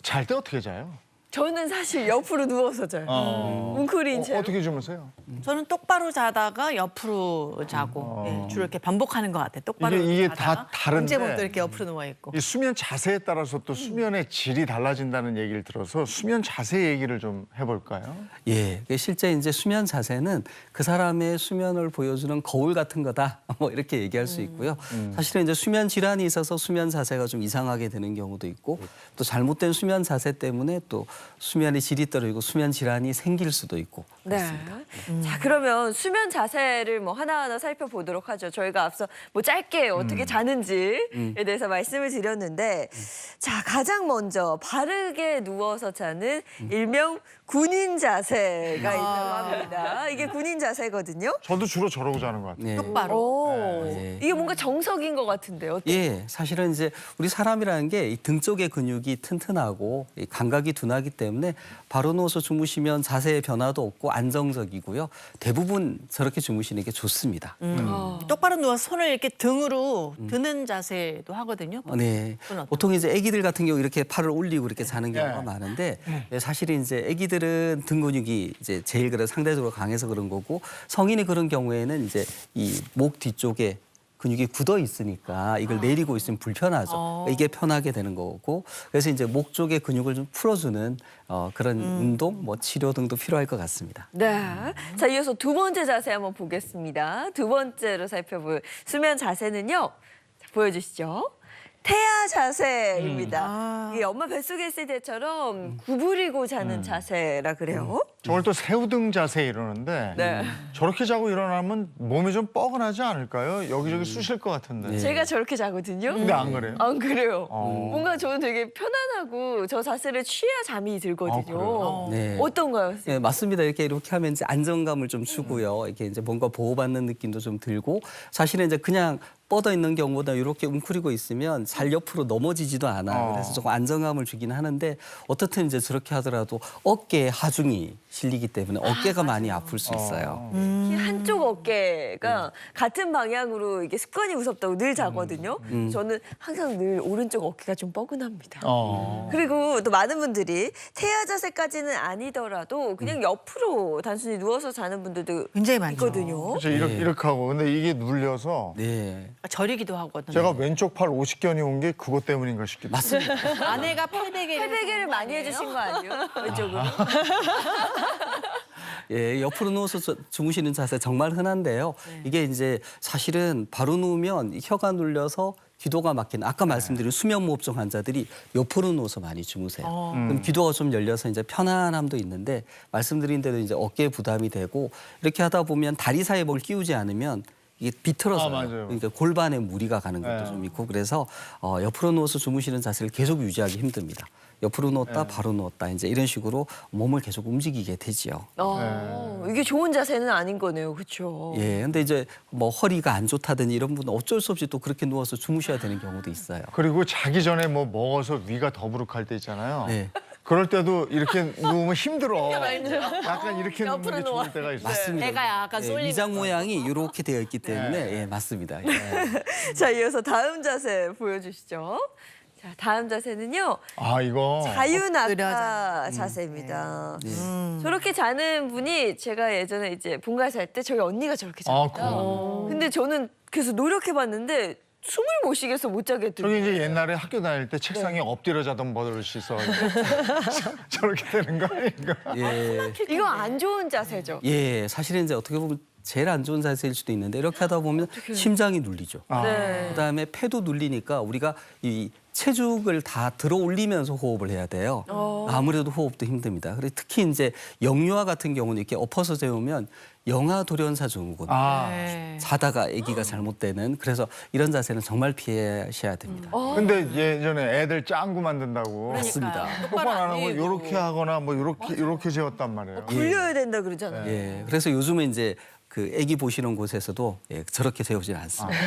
잘 때 어떻게 자요? 저는 사실 옆으로 누워서 자요. 웅크린 채로. 어떻게 주무세요? 저는 똑바로 자다가 옆으로 자고 예, 주로 이렇게 반복하는 것 같아요. 똑바로 이게 자다가 다 다른데. 언제부터 이렇게 옆으로 누워 있고. 이 수면 자세에 따라서 또 수면의 질이 달라진다는 얘기를 들어서 수면 자세 얘기를 좀 해볼까요? 예, 실제 이제 수면 자세는 그 사람의 수면을 보여주는 거울 같은 거다, 뭐 이렇게 얘기할 수 있고요. 사실은 이제 수면 질환이 있어서 수면 자세가 좀 이상하게 되는 경우도 있고, 또 잘못된 수면 자세 때문에 또 수면의 질이 떨어지고 수면 질환이 생길 수도 있고 그렇습니다. 네. 자, 그러면 수면 자세를 뭐 하나하나 살펴보도록 하죠. 저희가 앞서 뭐 짧게 어떻게 자는지에 대해서 말씀을 드렸는데, 자, 가장 먼저 바르게 누워서 자는 일명 군인 자세가 있다고 합니다. 이게 군인 자세거든요. 저도 주로 저러고 자는 것 같아요. 네. 똑바로. 오, 네. 이게 뭔가 정석인 것 같은데요. 예, 사실은 이제 우리 사람이라는 게 이 등 쪽의 근육이 튼튼하고 이 감각이 둔하기 때문에 바로 누워서 주무시면 자세의 변화도 없고 안정적이고요. 대부분 저렇게 주무시는 게 좋습니다. 똑바로 누워서 손을 이렇게 등으로 드는 자세도 하거든요. 네, 그건 어때요? 보통 이제 아기들 같은 경우 이렇게 팔을 올리고 이렇게 자는 경우가 네. 많은데 사실 이제 아기들은 등 근육이 이제 제일 그래 상대적으로 강해서 그런 거고 성인이 그런 경우에는 이제 이 목 뒤쪽에 근육이 굳어 있으니까 이걸 내리고 있으면 불편하죠. 이게 편하게 되는 거고 그래서 이제 목 쪽의 근육을 좀 풀어주는 그런 운동, 뭐 치료 등도 필요할 것 같습니다. 네. 자, 이어서 두 번째 자세 한번 보겠습니다. 두 번째로 살펴볼 수면 자세는요. 자, 보여주시죠. 태아 자세입니다. 이게 엄마 뱃속에 있을 때처럼 구부리고 자는 자세라 그래요. 저걸 또 새우등 자세 이러는데 네. 저렇게 자고 일어나면 몸이 좀 뻐근하지 않을까요? 여기저기 쑤실 것 같은데. 네. 제가 저렇게 자거든요. 근데 안 그래요? 안 그래요. 어. 뭔가 저는 되게 편안하고 저 자세를 취해야 잠이 들거든요. 그래요? 네. 어떤가요? 예, 맞습니다. 이렇게 하면 이제 안정감을 좀 주고요. 이렇게 이제 뭔가 보호받는 느낌도 좀 들고 사실은 이제 그냥 뻗어 있는 경우보다 이렇게 웅크리고 있으면 잘 옆으로 넘어지지도 않아요. 그래서 조금 안정감을 주긴 하는데 어떻든 이제 저렇게 하더라도 어깨에 하중이 실리기 때문에 어깨가 많이 아플 수 있어요. 이 한쪽 어깨가 같은 방향으로 이게 습관이 무섭다고 늘 자거든요. 저는 항상 늘 오른쪽 어깨가 좀 뻐근합니다. 그리고 또 많은 분들이 태아 자세까지는 아니더라도 그냥 옆으로 단순히 누워서 자는 분들도 굉장히 많죠. 있거든요. 그래서 이렇게 하고 근데 이게 눌려서 네. 저리기도 하거든요. 제가 왼쪽 팔 50견이 온 게 그것 때문인가 싶기도 해요. 맞습니다. 아내가 팔베개를 팔베개를 많이 해주신 거 아니에요? 왼쪽으로. 예, 옆으로 누워서 주무시는 자세 정말 흔한데요. 이게 이제 사실은 바로 누우면 혀가 눌려서 기도가 막히는 아까 말씀드린 수면무호흡증 환자들이 옆으로 누워서 많이 주무세요. 그럼 기도가 좀 열려서 이제 편안함도 있는데 말씀드린 대로 이제 어깨에 부담이 되고 이렇게 하다 보면 다리 사이에 뭘 끼우지 않으면 이게 비틀어서 맞아요. 그러니까 골반에 무리가 가는 것도 네. 좀 있고 그래서 옆으로 누워서 주무시는 자세를 계속 유지하기 힘듭니다. 옆으로 누웠다 바로 누웠다 이제 이런 식으로 몸을 계속 움직이게 되지요. 이게 좋은 자세는 아닌 거네요. 그렇죠? 예, 근데 이제 뭐 허리가 안 좋다든지 이런 분은 어쩔 수 없이 또 그렇게 누워서 주무셔야 되는 경우도 있어요. 그리고 자기 전에 뭐 먹어서 위가 더부룩할 때 있잖아요. 네. 그럴 때도 이렇게 누우면 힘들어. 약간 이렇게 누우는 게 좋을 때가 있어요. 맞습니다. 배가 약간 예, 쏠리면서. 위장 모양이 이렇게 되어 있기 때문에 예, 맞습니다. 예. 자, 이어서 다음 자세 보여주시죠. 자, 다음 자세는요. 아 이거 자유낙하 엎드려 자세입니다. 네. 저렇게 자는 분이 제가 예전에 이제 본가에 살 때 저희 언니가 저렇게 잡니다. 그래요? 근데 저는 그래서 노력해봤는데 숨을 못 쉬겠어 못 저기 자겠더라고요. 이제 옛날에 학교 다닐 때 책상에 엎드려 자던 버릇이 있어. 저렇게 되는 거 아닌가? 예. 이거 안 좋은 자세죠. 예, 사실은 이제 어떻게 보면 제일 안 좋은 자세일 수도 있는데 이렇게 하다 보면 심장이 눌리죠. 네. 그다음에 폐도 눌리니까 우리가 이 체중을 다 들어 올리면서 호흡을 해야 돼요. 아무래도 호흡도 힘듭니다. 그리고 특히 이제 영유아 같은 경우는 이렇게 엎어서 재우면 영아 돌연사 증후군. 네. 자다가 아기가 잘못되는 그래서 이런 자세는 정말 피하셔야 됩니다. 근데 예전에 애들 짱구 만든다고 맞습니다. 똑바로 안 하고 이렇게 하거나 뭐 이렇게 재웠단 말이에요. 굴려야 된다 그러잖아요. 예, 그래서 요즘은 이제 그 아기 보시는 곳에서도 예, 저렇게 재우진 않습니다.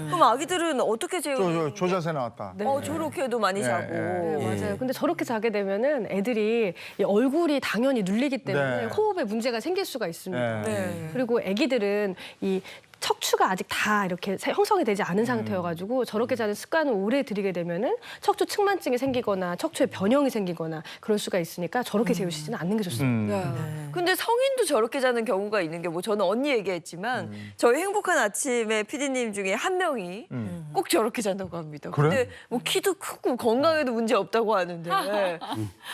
그럼 아기들은 어떻게 재우는? 저 자세 나왔다. 저렇게도 많이 자고. 예. 네, 맞아요. 근데 저렇게 자게 되면은 애들이 이 얼굴이 당연히 눌리기 때문에 네. 호흡에 문제가 생길 수가 있습니다. 네. 네. 그리고 아기들은 이 척추가 아직 다 이렇게 형성이 되지 않은 상태여가지고 저렇게 자는 습관을 오래 들이게 되면은 척추 측만증이 생기거나 척추에 변형이 생기거나 그럴 수가 있으니까 저렇게 재우시지는 않는 게 좋습니다. 네. 근데 성인도 저렇게 자는 경우가 있는 게 뭐 저는 언니 얘기했지만 저희 행복한 아침에 PD님 중에 한 명이 꼭 저렇게 잔다고 합니다. 그래? 근데 뭐 키도 크고 건강에도 문제 없다고 하는데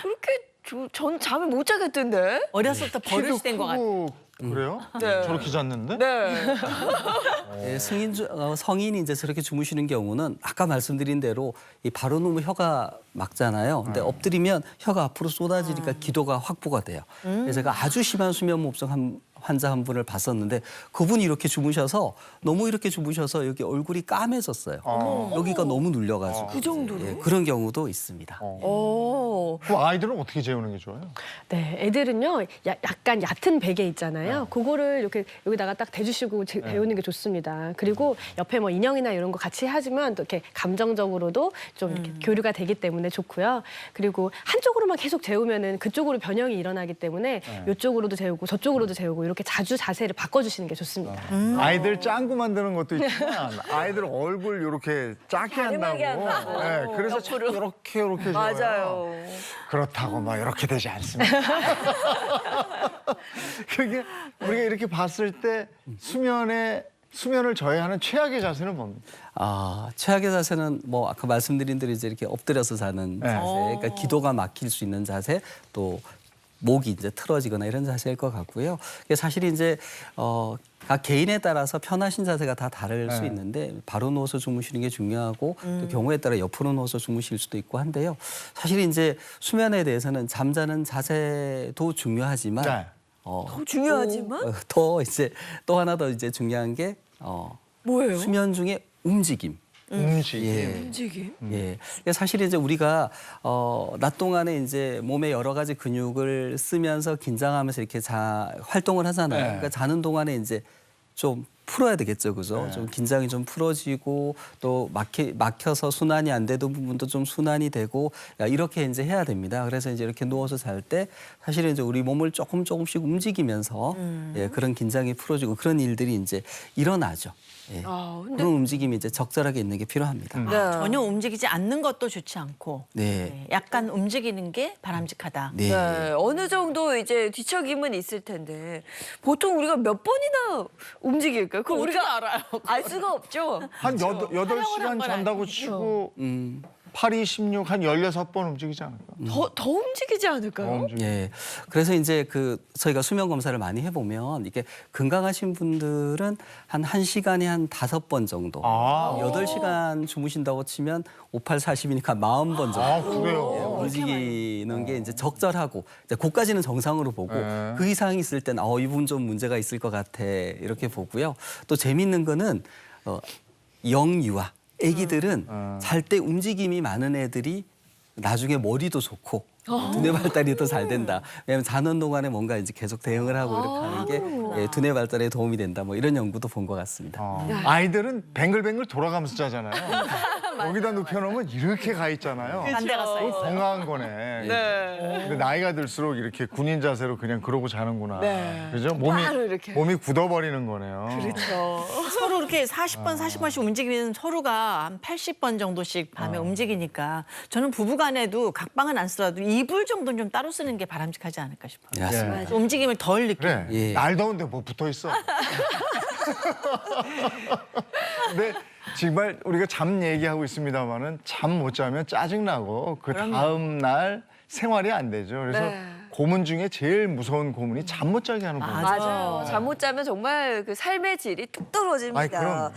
그렇게 전 잠을 못 자겠던데. 어렸을 때 버릇이 된 것 같아요. 그래요? 네. 저렇게 잤는데? 네. 예, 성인이 이제 저렇게 주무시는 경우는 아까 말씀드린 대로 이 바로 누우면 혀가 막잖아요. 근데 엎드리면 혀가 앞으로 쏟아지니까 기도가 확보가 돼요. 그래서 제가 아주 심한 수면무호흡증 환자 한 분을 봤었는데 그분이 이렇게 주무셔서 너무 이렇게 주무셔서 여기 얼굴이 까매졌어요. 여기가 너무 눌려가지고. 그 정도로? 예, 그런 경우도 있습니다. 오. 그 아이들은 어떻게 재우는 게 좋아요? 네, 애들은요 약간 얕은 베개 있잖아요. 그거를 이렇게 여기다가 딱 대주시고 재우는 게 좋습니다. 그리고 옆에 뭐 인형이나 이런 거 같이 하지만 또 이렇게 감정적으로도 좀 이렇게 교류가 되기 때문에 좋고요. 그리고 한쪽으로만 계속 재우면은 그쪽으로 변형이 일어나기 때문에 이쪽으로도 재우고 저쪽으로도 재우고 이렇게 자주 자세를 바꿔주시는 게 좋습니다. 아이들 짱구 만드는 것도 있지만 아이들 얼굴 이렇게 작게 한다고. 가림하게 한다고. 네, 그래서 자꾸 이렇게 재워요. 맞아요. 그렇다고 막 이렇게 되지 않습니다. 그게 우리가 이렇게 봤을 때 수면을 저해하는 최악의 자세는 뭡니까? 최악의 자세는 뭐 아까 말씀드린 대로 이제 이렇게 엎드려서 자는 자세, 그러니까 기도가 막힐 수 있는 자세, 또 목이 이제 틀어지거나 이런 자세일 것 같고요. 이게 사실 이제 각 개인에 따라서 편하신 자세가 다 다를 수 있는데 바로 누워서 주무시는 게 중요하고 또 경우에 따라 옆으로 누워서 주무실 수도 있고 한데요. 사실 이제 수면에 대해서는 잠자는 자세도 중요하지만 네. 중요하지만? 더 이제 또 하나 더 이제 중요한 게 뭐예요? 수면 중에 움직임. 움직임. 예. 움직임? 예. 사실 이제 우리가 낮 동안에 이제 몸의 여러 가지 근육을 쓰면서 긴장하면서 이렇게 활동을 하잖아요. 네. 그러니까 자는 동안에 이제 좀 풀어야 되겠죠, 그죠? 네. 좀 긴장이 좀 풀어지고 또 막혀서 순환이 안 되던 부분도 좀 순환이 되고 이렇게 이제 해야 됩니다. 그래서 이제 이렇게 누워서 잘 때 사실은 이제 우리 몸을 조금씩 움직이면서 예, 그런 긴장이 풀어지고 그런 일들이 이제 일어나죠. 예. 근데 그런 움직임이 이제 적절하게 있는 게 필요합니다. 네. 전혀 움직이지 않는 것도 좋지 않고 네. 네, 약간 움직이는 게 바람직하다. 네. 네, 어느 정도 이제 뒤척임은 있을 텐데 보통 우리가 몇 번이나 움직일까요? 그거 우리가 알아요. 알 수가 없죠. 한 8시간 건 잔다고 치고 8, 2, 16, 한 16번 움직이지 않을까? 더 움직이지 않을까요? 예. 그래서 이제 저희가 수면 검사를 많이 해보면 이게 건강하신 분들은 한 1시간에 한 5번 정도. 8시간 주무신다고 치면 5, 8, 40이니까 40번 정도. 그래요? 움직이는 게 이제 적절하고 이제 그까지는 정상으로 보고 네. 그 이상이 있을 땐 이분 좀 문제가 있을 것 같아 이렇게 보고요. 또 재밌는 거는 영유아 애기들은 잘 때 움직임이 많은 애들이 나중에 머리도 좋고 두뇌 발달이 더 잘 된다. 왜냐하면 자는 동안에 뭔가 이제 계속 대응을 하고 이렇게 하는 게 예, 두뇌 발달에 도움이 된다. 뭐 이런 연구도 본 것 같습니다. 아이들은 뱅글뱅글 돌아가면서 자잖아요. 여기다 눕혀놓으면 이렇게 가 있잖아요. 반대가 써 있어요. 건강한 거네. 네. 근데 나이가 들수록 이렇게 군인 자세로 그냥 그러고 자는구나. 네. 그죠? 바로 이렇게. 몸이 굳어버리는 거네요. 그렇죠. 서로 이렇게 40번, 40번씩 움직이면 서로가 한 80번 정도씩 밤에 움직이니까 저는 부부간에도 각방은 안 쓰더라도 이불 정도는 좀 따로 쓰는 게 바람직하지 않을까 싶어요. 네, 맞습니다. 예. 움직임을 덜 느끼고. 그래. 예. 날 더운데 뭐 붙어 있어. 근데 정말 우리가 잠 얘기하고 있습니다만은 잠 못 자면 짜증 나고 그 다음 날 생활이 안 되죠. 그래서 네. 고문 중에 제일 무서운 고문이 잠 못 자게 하는 고문. 맞아요. 잠 못 자면 정말 그 삶의 질이 뚝 떨어집니다. 아이, 그럼.